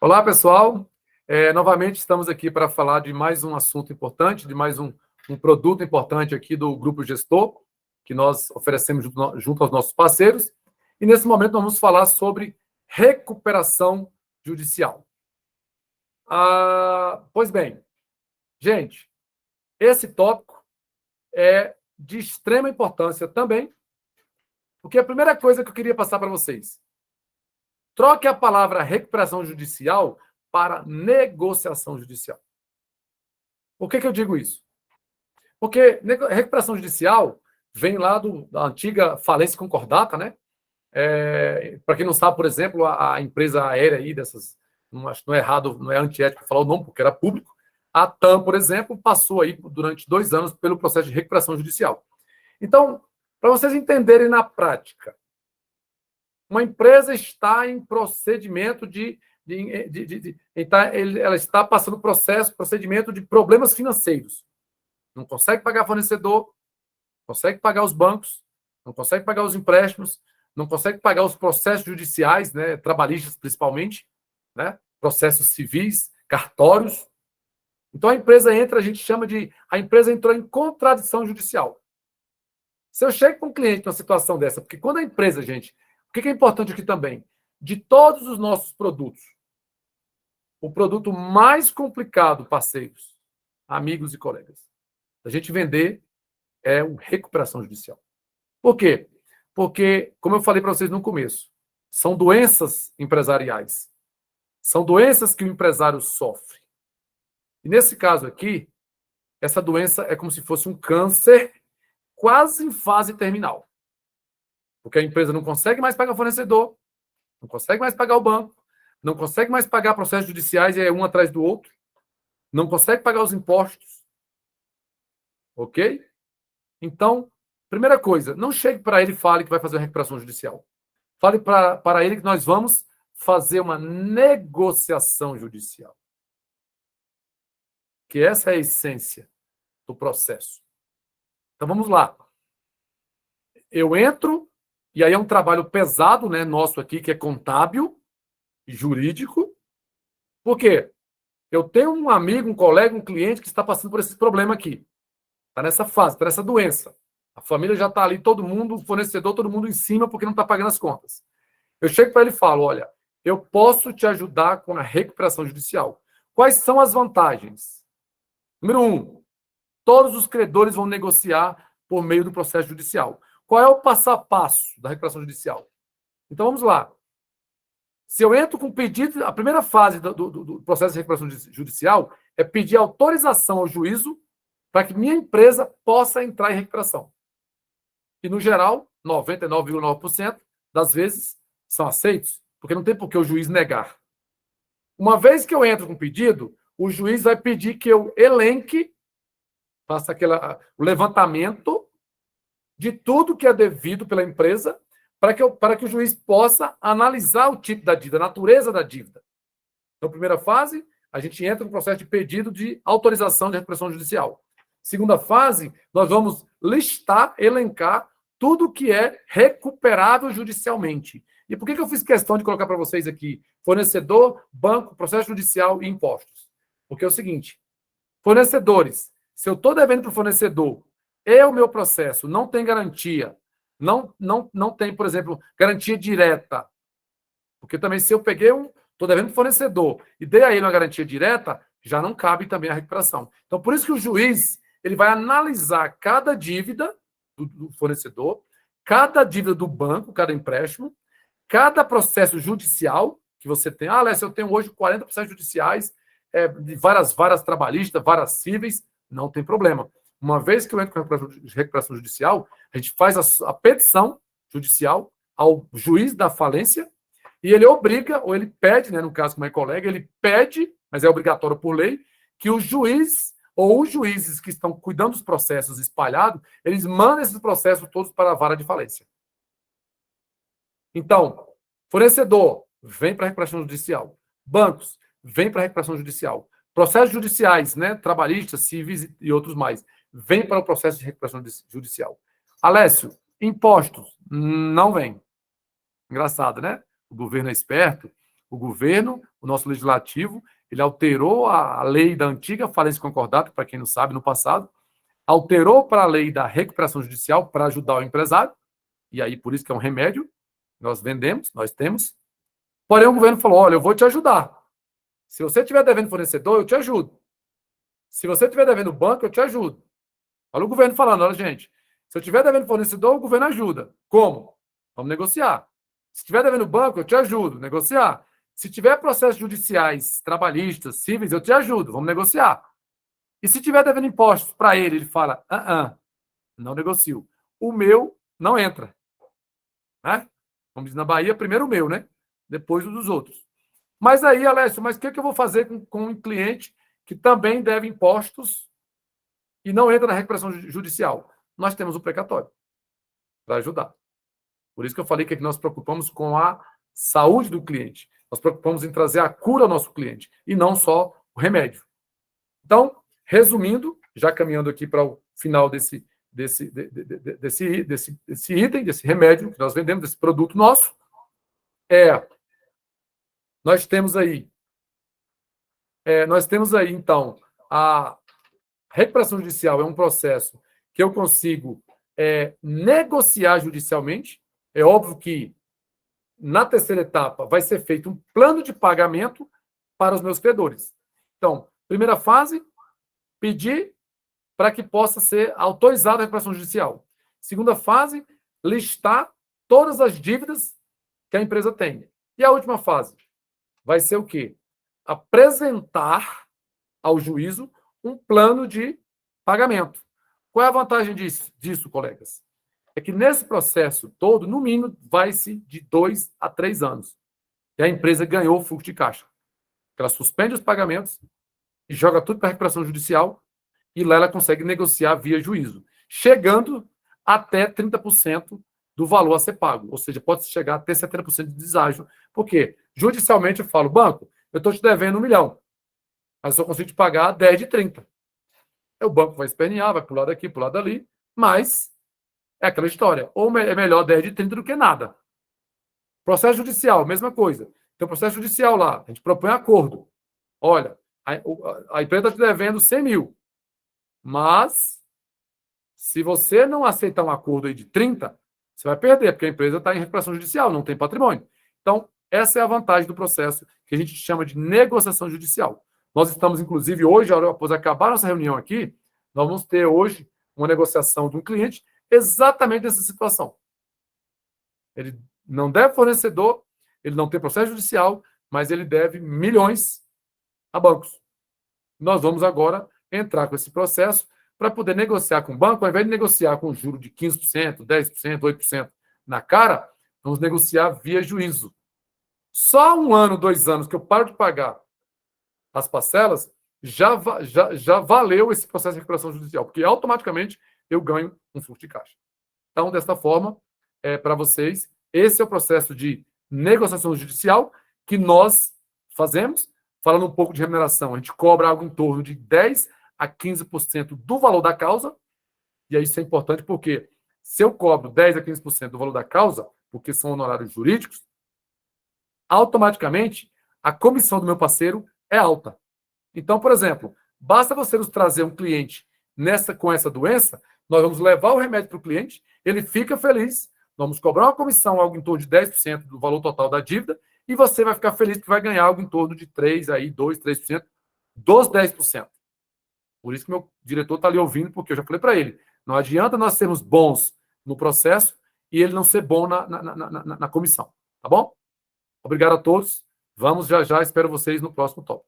Olá, pessoal. Novamente estamos aqui para falar de mais um assunto importante, de mais um produto importante aqui do Grupo Gestor, que nós oferecemos junto aos nossos parceiros. E nesse momento nós vamos falar sobre recuperação judicial. Pois bem, gente, esse tópico é de extrema importância também, porque a primeira coisa que eu queria passar para vocês: troque a palavra recuperação judicial para negociação judicial. Por que eu digo isso? Porque recuperação judicial vem lá da antiga falência concordata, né? Para quem não sabe, por exemplo, a empresa aérea aí dessas, acho que não é errado, não é antiético falar o nome, porque era público. A TAM, por exemplo, passou aí durante 2 anos pelo processo de recuperação judicial. Então, para vocês entenderem na prática, uma empresa está em procedimento ela está passando procedimento de problemas financeiros. Não consegue pagar fornecedor, não consegue pagar os bancos, não consegue pagar os empréstimos, não consegue pagar os processos judiciais, né, trabalhistas principalmente, né, processos civis, cartórios. Então a empresa entra, a empresa entrou em contradição judicial. Se eu chego com um cliente numa situação dessa, porque quando a empresa, gente, o que é importante aqui também? De todos os nossos produtos, o produto mais complicado, parceiros, amigos e colegas, a gente vender é o recuperação judicial. Por quê? Porque, como eu falei para vocês no começo, são doenças empresariais. São doenças que o empresário sofre. E nesse caso aqui, essa doença é como se fosse um câncer quase em fase terminal. Porque a empresa não consegue mais pagar o fornecedor, não consegue mais pagar o banco, não consegue mais pagar processos judiciais, e é um atrás do outro, não consegue pagar os impostos. Ok? Então, primeira coisa, não chegue para ele e fale que vai fazer uma recuperação judicial. Fale para ele que nós vamos fazer uma negociação judicial. Que essa é a essência do processo. Então, vamos lá. Eu entro, e aí é um trabalho pesado, né, nosso aqui, que é contábil e jurídico. Por quê? Eu tenho um amigo, um colega, um cliente que está passando por esse problema aqui. Está nessa fase, está nessa doença. A família já está ali, todo mundo, o fornecedor, todo mundo em cima, porque não está pagando as contas. Eu chego para ele e falo: olha, eu posso te ajudar com a recuperação judicial. Quais são as vantagens? Número 1, todos os credores vão negociar por meio do processo judicial. Qual é o passo a passo da recuperação judicial? Então, vamos lá. Se eu entro com pedido, a primeira fase do processo de recuperação judicial é pedir autorização ao juízo para que minha empresa possa entrar em recuperação. E, no geral, 99,9% das vezes são aceitos, porque não tem por que o juiz negar. Uma vez que eu entro com pedido, o juiz vai pedir que eu elenque, faça o levantamento de tudo que é devido pela empresa, para que o juiz possa analisar o tipo da dívida, a natureza da dívida. Então, primeira fase, a gente entra no processo de pedido de autorização de recuperação judicial. Segunda fase, nós vamos listar, elencar tudo que é recuperável judicialmente. E por que eu fiz questão de colocar para vocês aqui fornecedor, banco, processo judicial e impostos? Porque é o seguinte: fornecedores, se eu estou devendo para o fornecedor e o meu processo não tem garantia, não tem, por exemplo, garantia direta, porque também se eu estou devendo para o fornecedor e dei a ele uma garantia direta, já não cabe também a recuperação. Então, por isso que o juiz ele vai analisar cada dívida do fornecedor, cada dívida do banco, cada empréstimo, cada processo judicial que você tem. Alessio, eu tenho hoje 40 processos judiciais, de várias trabalhistas, várias cíveis, não tem problema. Uma vez que eu entro com a recuperação judicial, a gente faz a petição judicial ao juiz da falência e ele obriga, ou ele pede, né, no caso com meu colega, ele pede, mas é obrigatório por lei, que o juiz ou os juízes que estão cuidando dos processos espalhados, eles mandam esses processos todos para a vara de falência. Então, fornecedor, vem para a recuperação judicial. Bancos, vem para a recuperação judicial. Processos judiciais, né, trabalhistas, civis e outros mais, vem para o processo de recuperação judicial. Alessio, impostos, não vem. Engraçado, né? O governo é esperto, o governo, o nosso legislativo, ele alterou a lei da antiga falência concordata, para quem não sabe, no passado, alterou para a lei da recuperação judicial para ajudar o empresário, e aí por isso que é um remédio, nós vendemos, nós temos. Porém, o governo falou, olha, eu vou te ajudar. Se você estiver devendo fornecedor, eu te ajudo. Se você estiver devendo banco, eu te ajudo. Olha o governo falando, olha, gente, se eu estiver devendo fornecedor, o governo ajuda. Como? Vamos negociar. Se estiver devendo banco, eu te ajudo, negociar. Se tiver processos judiciais, trabalhistas, cíveis, eu te ajudo, vamos negociar. E se tiver devendo impostos para ele, ele fala, não negocio. O meu não entra. Né? Como diz na Bahia, primeiro o meu, né? Depois o dos outros. Mas aí, Alessio, mas o que eu vou fazer com um cliente que também deve impostos e não entra na recuperação judicial? Nós temos o precatório para ajudar. Por isso que eu falei que nós preocupamos com a saúde do cliente. Nós preocupamos em trazer a cura ao nosso cliente e não só o remédio. Então, resumindo, já caminhando aqui para o final desse item, desse remédio que nós vendemos, desse produto nosso, nós temos aí, então, a recuperação judicial é um processo que eu consigo negociar judicialmente. É óbvio que na terceira etapa vai ser feito um plano de pagamento para os meus credores. Então, primeira fase, pedir para que possa ser autorizada a recuperação judicial. Segunda fase, listar todas as dívidas que a empresa tem. E a última fase vai ser o quê? Apresentar ao juízo um plano de pagamento. Qual é a vantagem disso, colegas? É que nesse processo todo, no mínimo, vai-se de 2 a 3 anos. E a empresa ganhou o fluxo de caixa. Ela suspende os pagamentos e joga tudo para a recuperação judicial e lá ela consegue negociar via juízo, chegando até 30% do valor a ser pago. Ou seja, pode chegar até 70% de deságio. Por quê? Judicialmente eu falo, banco, eu estou te devendo 1 milhão, mas eu só consigo te pagar 10 de 30. Aí o banco vai espernear, vai pular daqui, pular dali, mas é aquela história. Ou é melhor 10 de 30 do que nada. Processo judicial, mesma coisa. Tem um processo judicial lá, a gente propõe acordo. Olha, a empresa está te devendo 100 mil, mas se você não aceitar um acordo aí de 30, você vai perder, porque a empresa está em recuperação judicial, não tem patrimônio. Então, essa é a vantagem do processo que a gente chama de negociação judicial. Nós estamos, inclusive, hoje, após acabar nossa reunião aqui, nós vamos ter hoje uma negociação de um cliente exatamente nessa situação. Ele não deve fornecedor, ele não tem processo judicial, mas ele deve milhões a bancos. Nós vamos agora entrar com esse processo para poder negociar com o banco, ao invés de negociar com juro de 15%, 10%, 8% na cara, vamos negociar via juízo. Só 1 ano, 2 anos que eu paro de pagar as parcelas, já valeu esse processo de recuperação judicial, porque automaticamente eu ganho um fluxo de caixa. Então, desta forma, para vocês, esse é o processo de negociação judicial que nós fazemos. Falando um pouco de remuneração, a gente cobra algo em torno de 10% a 15% do valor da causa, e aí isso é importante porque se eu cobro 10% a 15% do valor da causa, porque são honorários jurídicos, automaticamente a comissão do meu parceiro é alta. Então, por exemplo, basta você nos trazer um cliente com essa doença, nós vamos levar o remédio para o cliente, ele fica feliz, vamos cobrar uma comissão, algo em torno de 10% do valor total da dívida, e você vai ficar feliz que vai ganhar algo em torno de 2%, 3% dos 10%. Por isso que meu diretor está ali ouvindo, porque eu já falei para ele, não adianta nós sermos bons no processo e ele não ser bom na comissão. Tá bom? Obrigado a todos. Vamos já, espero vocês no próximo tópico.